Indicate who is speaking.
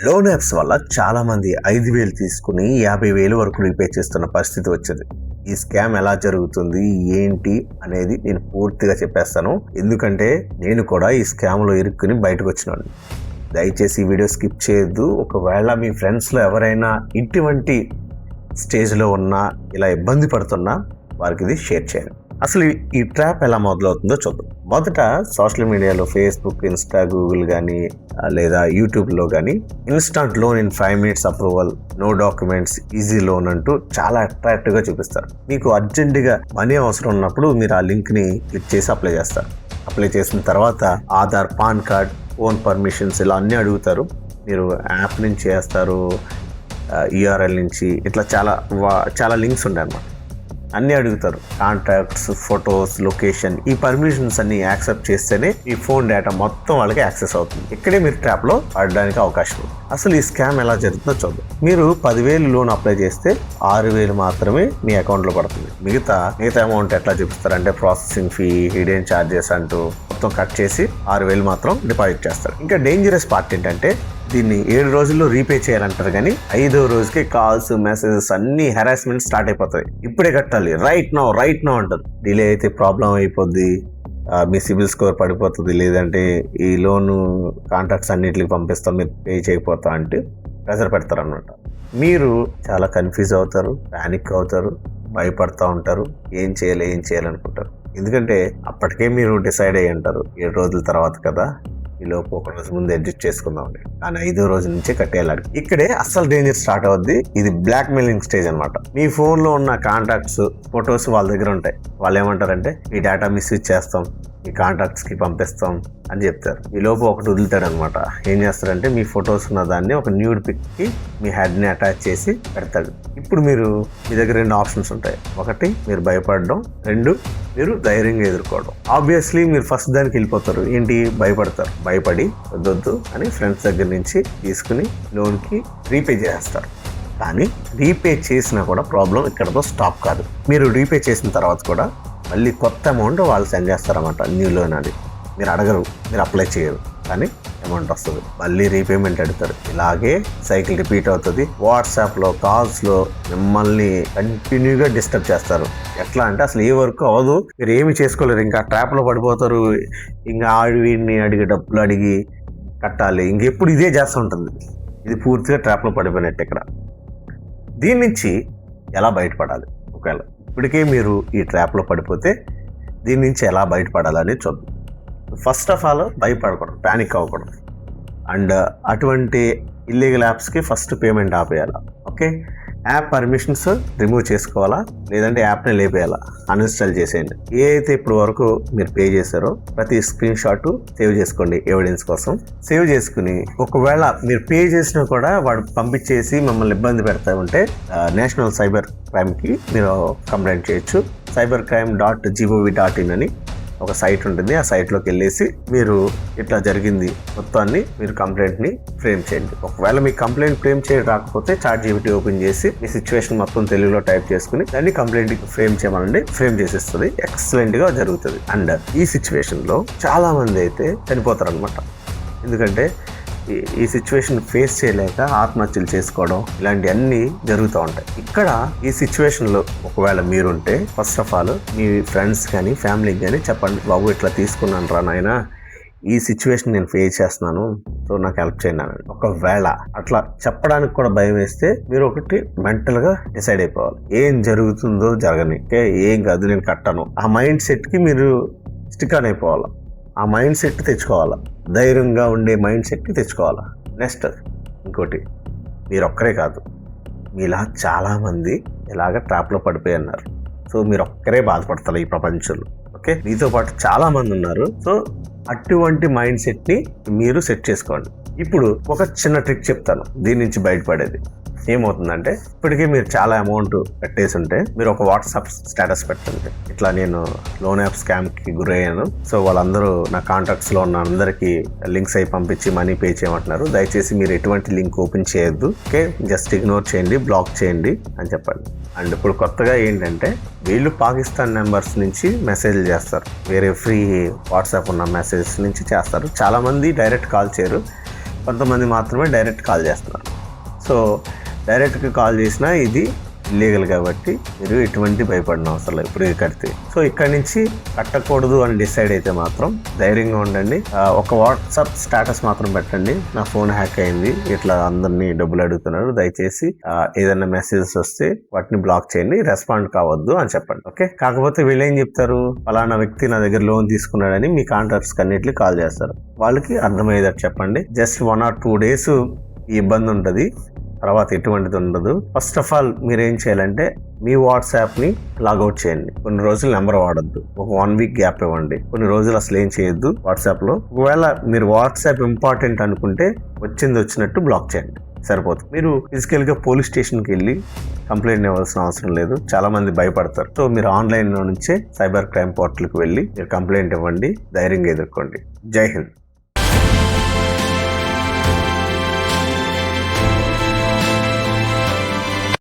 Speaker 1: Loan apps వల్ల చాలా మంది 5,000 తీసుకుని 50,000 వరకు రీపే చేస్తున్న పరిస్థితి వచ్చింది. ఈ స్కామ్ ఎలా జరుగుతుంది, ఏంటి అనేది నేను పూర్తిగా చెప్పేస్తాను. ఎందుకంటే నేను కూడా ఈ స్కామ్లో ఇరుక్కుని బయటకు వచ్చినాను. దయచేసి ఈ వీడియో స్కిప్ చేయొద్దు. ఒకవేళ మీ ఫ్రెండ్స్లో ఎవరైనా ఇటువంటి స్టేజ్లో ఉన్నా, ఇలా ఇబ్బంది పడుతున్నా వారికి ఇది షేర్ చేయండి. అసలు ఈ ట్రాప్ ఎలా మొదలవుతుందో చూద్దాం. మొదట సోషల్ మీడియాలో ఫేస్బుక్, ఇన్స్టా, గూగుల్ కానీ లేదా యూట్యూబ్లో కానీ instant loan in 5 minutes approval, no documents, easy loan అంటూ చాలా అట్రాక్టివ్గా చూపిస్తారు. మీకు అర్జెంటుగా మనీ అవసరం ఉన్నప్పుడు మీరు ఆ లింక్ని క్లిక్ చేసి అప్లై చేస్తారు. అప్లై చేసిన తర్వాత Aadhaar, pan card, phone permissions ఇలా అన్నీ అడుగుతారు. మీరు యాప్ నుంచి చేస్తారు, URL నుంచి ఇట్లా చాలా లింక్స్ ఉంటాయి అన్నమాట. అన్నీ అడుగుతారు. కాంటాక్ట్స్, ఫొటోస్, లొకేషన్, ఈ పర్మిషన్స్ అన్ని యాక్సెప్ట్ చేస్తేనే ఈ ఫోన్ డేటా మొత్తం వాళ్ళకి యాక్సెస్ అవుతుంది. ఇక్కడే మీరు ట్రాప్లో పడడానికి అవకాశం ఉంది. అసలు ఈ స్కామ్ ఎలా జరుగుతుందో చూద్దాం. మీరు 10,000 లోన్ అప్లై చేస్తే 6,000 మాత్రమే మీ అకౌంట్లో పడుతుంది. మిగతా అమౌంట్ ఎట్లా చూపిస్తారంటే ప్రాసెసింగ్ ఫీ, హిడెన్ ఛార్జెస్ అంటూ మొత్తం కట్ చేసి 6,000 మాత్రం డిపాజిట్ చేస్తారు. ఇంకా డేంజరస్ పార్ట్ ఏంటంటే దీన్ని 7 రోజుల్లో రీపే చేయాలంటారు, కానీ 5వ రోజుకి కాల్స్, మెసేజెస్ అన్ని హెరాస్మెంట్ స్టార్ట్ అయిపోతాయి. ఇప్పుడే కట్టాలి, రైట్ నో అంటారు. డిలే అయితే ప్రాబ్లం అయిపోద్ది, మీ సిబిల్ స్కోర్ పడిపోతుంది, లేదంటే ఈ లోను కాంట్రాక్ట్స్ అన్నిటికి పంపిస్తాం, మీరు పే చేయకపోతా అంటే ప్రెజర్ పెడతారు అన్నమాట. మీరు చాలా కన్ఫ్యూజ్ అవుతారు, ప్యానిక్ అవుతారు, భయపడతా ఉంటారు, ఏం చేయాలనుకుంటారు. ఎందుకంటే అప్పటికే మీరు డిసైడ్ అయ్యి ఉంటారు 7 రోజుల తర్వాత కదా, ఈ లోపు ఒక రోజు ముందు అడ్జస్ట్ చేసుకుందామండి, కానీ 5వ రోజు నుంచే కట్టేయాలి. ఇక్కడే అస్సలు డేంజర్ స్టార్ట్ అవుద్ది. ఇది బ్లాక్ మెయిలింగ్ స్టేజ్ అనమాట. మీ ఫోన్ లో ఉన్న కాంటాక్ట్స్, ఫొటోస్ వాళ్ళ దగ్గర ఉంటాయి. వాళ్ళు ఏమంటారంటే మీ డేటా మిస్యూజ్ చేస్తాం, మీ కాంటాక్ట్స్ కి పంపిస్తాం అని చెప్తారు. ఈ లోపు ఒకటి వదులుతాడు అనమాట. ఏం చేస్తారంటే మీ ఫొటోస్ ఉన్న దాన్ని ఒక న్యూడ్ పిక్ కి మీ హెడ్ ని అటాచ్ చేసి పెడతాడు. ఇప్పుడు మీ దగ్గర 2 ఆప్షన్స్ ఉంటాయి. ఒకటి మీరు భయపడడం, 2 మీరు ధైర్యంగా ఎదుర్కోవడం. ఆబ్వియస్లీ మీరు ఫస్ట్ దానికి వెళ్ళిపోతారు. ఏంటి, భయపడతారు. భయపడి వద్దొద్దు అని ఫ్రెండ్స్ దగ్గర నుంచి తీసుకుని లోన్కి రీపే చేస్తారు. కానీ రీపే చేసినా కూడా ప్రాబ్లం ఇక్కడతో స్టాప్ కాదు. మీరు రీపే చేసిన తర్వాత కూడా మళ్ళీ కొత్త అమౌంట్ వాళ్ళు సెండ్ చేస్తారన్నమాట. న్యూ లోన్ అది మీరు అడగరు, మీరు అప్లై చేయరు, కానీ అమౌంట్ వస్తుంది. మళ్ళీ రీపేమెంట్ అడుగుతారు. ఇలాగే సైకిల్ రిపీట్ అవుతుంది. వాట్సాప్లో, కాల్స్లో మిమ్మల్ని కంటిన్యూగా డిస్టర్బ్ చేస్తారు. ఎట్లా అంటే అసలు ఏ వర్క్ అవ్వదు, మీరు ఏమి చేసుకోలేరు, ఇంకా ట్రాప్లో పడిపోతారు. ఇంకా వీడిని అడిగి డబ్బులు అడిగి కట్టాలి, ఇంకెప్పుడు ఇదే చేస్తూ ఉంటుంది. ఇది పూర్తిగా ట్రాప్లో పడిపోయినట్టు. ఇక్కడ దీని నుంచి ఎలా బయటపడాలి? ఒకవేళ ఇప్పటికే మీరు ఈ ట్రాప్లో పడిపోతే దీని నుంచి ఎలా బయటపడాలని చూద్దాం. ఫస్ట్ ఆఫ్ ఆల్ భయపడకూడదు, ప్యానిక్ అవ్వకూడదు. అండ్ అటువంటి ఇల్లీగల్ యాప్స్కి ఫస్ట్ పేమెంట్ ఆపేయాలా. ఓకే, యాప్ పర్మిషన్స్ రిమూవ్ చేసుకోవాలా, లేదంటే యాప్ని లేపేయాలా, అన్ఇన్స్టాల్ చేసేయండి. ఏ అయితే ఇప్పుడు వరకు మీరు పే చేశారో ప్రతి స్క్రీన్ షాట్ సేవ్ చేసుకోండి ఎవిడెన్స్ కోసం. సేవ్ చేసుకుని ఒకవేళ మీరు పే చేసినా కూడా వాడు పంపించేసి మిమ్మల్ని ఇబ్బంది పెడతా ఉంటే నేషనల్ సైబర్ క్రైమ్కి మీరు కంప్లైంట్ చేయొచ్చు. cybercrime.gov.in అని ఒక సైట్ ఉంటుంది. ఆ సైట్లోకి వెళ్ళేసి మీరు ఇట్లా జరిగింది మొత్తాన్ని మీరు కంప్లైంట్ని ఫ్రేమ్ చేయండి. ఒకవేళ మీ కంప్లైంట్ ఫ్రేమ్ చేయడం రాకపోతే ChatGPT ఓపెన్ చేసి మీ సిచ్యువేషన్ మొత్తం తెలుగులో టైప్ చేసుకుని దాన్ని కంప్లైంట్ ఫ్రేమ్ చేయమనండి, ఫ్రేమ్ చేసేస్తుంది. ఎక్సలెంట్గా జరుగుతుంది. అండ్ ఈ సిచ్యువేషన్లో చాలా మంది అయితే చనిపోతారు అనమాట. ఎందుకంటే ఈ సిచ్యువేషన్ ఫేస్ చేయలేక ఆత్మహత్యలు చేసుకోవడం ఇలాంటివన్నీ జరుగుతూ ఉంటాయి. ఇక్కడ ఈ సిచ్యువేషన్లో ఒకవేళ మీరుంటే ఫస్ట్ ఆఫ్ ఆల్ మీ ఫ్రెండ్స్ కానీ ఫ్యామిలీకి కానీ చెప్పండి, బాబు ఇట్లా తీసుకున్నాను రా నాయనా, ఈ సిచ్యువేషన్ నేను ఫేస్ చేస్తున్నాను, సో నాకు హెల్ప్ చేయండి అని. ఒకవేళ అట్లా చెప్పడానికి కూడా భయం వేస్తే మీరు ఒకటి మెంటల్గా డిసైడ్ అయిపోవాలి, ఏం జరుగుతుందో జరగని, ఏం కాదు నేను కట్టను, ఆ మైండ్ సెట్కి మీరు స్టిక్ ఆన్ అయిపోవాలి. ఆ మైండ్ సెట్ తెచ్చుకోవాలా, ధైర్యంగా ఉండే మైండ్ సెట్ని తెచ్చుకోవాలా. నెక్స్ట్ ఇంకోటి, మీరు ఒక్కరే కాదు, మీలా చాలామంది ఇలాగ ట్రాప్లో పడిపోయి ఉన్నారు. సో మీరు ఒక్కరే బాధపడతారు ఈ ప్రపంచంలో. ఓకే, మీతో పాటు చాలామంది ఉన్నారు. సో అటువంటి మైండ్ సెట్ని మీరు సెట్ చేసుకోండి. ఇప్పుడు ఒక చిన్న ట్రిక్ చెప్తాను దీని నుంచి బయటపడేది. ఏమవుతుందంటే ఇప్పటికే మీరు చాలా అమౌంట్ కట్టేసి ఉంటే మీరు ఒక వాట్సాప్ స్టేటస్ పెట్టండి, ఇట్లా నేను లోన్ యాప్ స్కామ్కి గురయ్యాను, సో వాళ్ళందరూ నా కాంటాక్ట్స్లో ఉన్న అందరికీ లింక్స్ అయి పంపించి మనీ పే చేయమంటున్నారు, దయచేసి మీరు ఎటువంటి లింక్ ఓపెన్ చేయొద్దు, ఓకే జస్ట్ ఇగ్నోర్ చేయండి, బ్లాక్ చేయండి అని చెప్పండి. అండ్ ఇప్పుడు కొత్తగా ఏంటంటే వీళ్ళు పాకిస్తాన్ నెంబర్స్ నుంచి మెసేజ్లు చేస్తారు, వేరే ఫ్రీ వాట్సాప్ ఉన్న మెసేజెస్ నుంచి చేస్తారు. చాలామంది డైరెక్ట్ కాల్ చేయరు, కొంతమంది మాత్రమే డైరెక్ట్ కాల్ చేస్తున్నారు. సో డైరెక్ట్గా కాల్ చేసినా ఇది ఇల్లీగల్ కాబట్టి మీరు ఎటువంటి భయపడిన అవసరం లేదు ఇప్పుడు కడితే. సో ఇక్కడ నుంచి కట్టకూడదు అని డిసైడ్ అయితే మాత్రం ధైర్యంగా ఉండండి. ఒక వాట్సాప్ స్టేటస్ మాత్రం పెట్టండి, నా ఫోన్ హ్యాక్ అయింది, ఇట్లా అందరినీ డబ్బులు అడుగుతున్నారు, దయచేసి ఏదైనా మెసేజెస్ వస్తే వాటిని బ్లాక్ చేయండి, రెస్పాండ్ కావద్దు అని చెప్పండి. ఓకే, కాకపోతే వీళ్ళు ఏం చెప్తారు, ఫలానా వ్యక్తి నా దగ్గర లోన్ తీసుకున్నాడని మీ కాంటాక్ట్స్ అన్నిటికీ కాల్ చేస్తారు. వాళ్ళకి అర్థమయ్యేటట్టు చెప్పండి. జస్ట్ 1 or 2 days ఈ ఇబ్బంది ఉంటుంది, తర్వాత ఎటువంటిది ఉండదు. ఫస్ట్ ఆఫ్ ఆల్ మీరు ఏం చేయాలంటే మీ వాట్సాప్ని లాగౌట్ చేయండి. కొన్ని రోజులు నెంబర్ వాడద్దు, ఒక 1 week గ్యాప్ ఇవ్వండి. కొన్ని రోజులు అసలు ఏం చేయొద్దు వాట్సాప్లో. ఒకవేళ మీరు వాట్సాప్ ఇంపార్టెంట్ అనుకుంటే వచ్చినట్టు బ్లాక్ చేయండి, సరిపోతుంది. మీరు ఫిజికల్గా పోలీస్ స్టేషన్కి వెళ్ళి కంప్లైంట్ ఇవ్వాల్సిన అవసరం లేదు, చాలా మంది భయపడతారు. సో మీరు ఆన్లైన్లో నుంచే సైబర్ క్రైమ్ పోర్టల్కి వెళ్ళి మీరు కంప్లైంట్ ఇవ్వండి, ధైర్యంగా ఎదుర్కోండి. జై హింద్.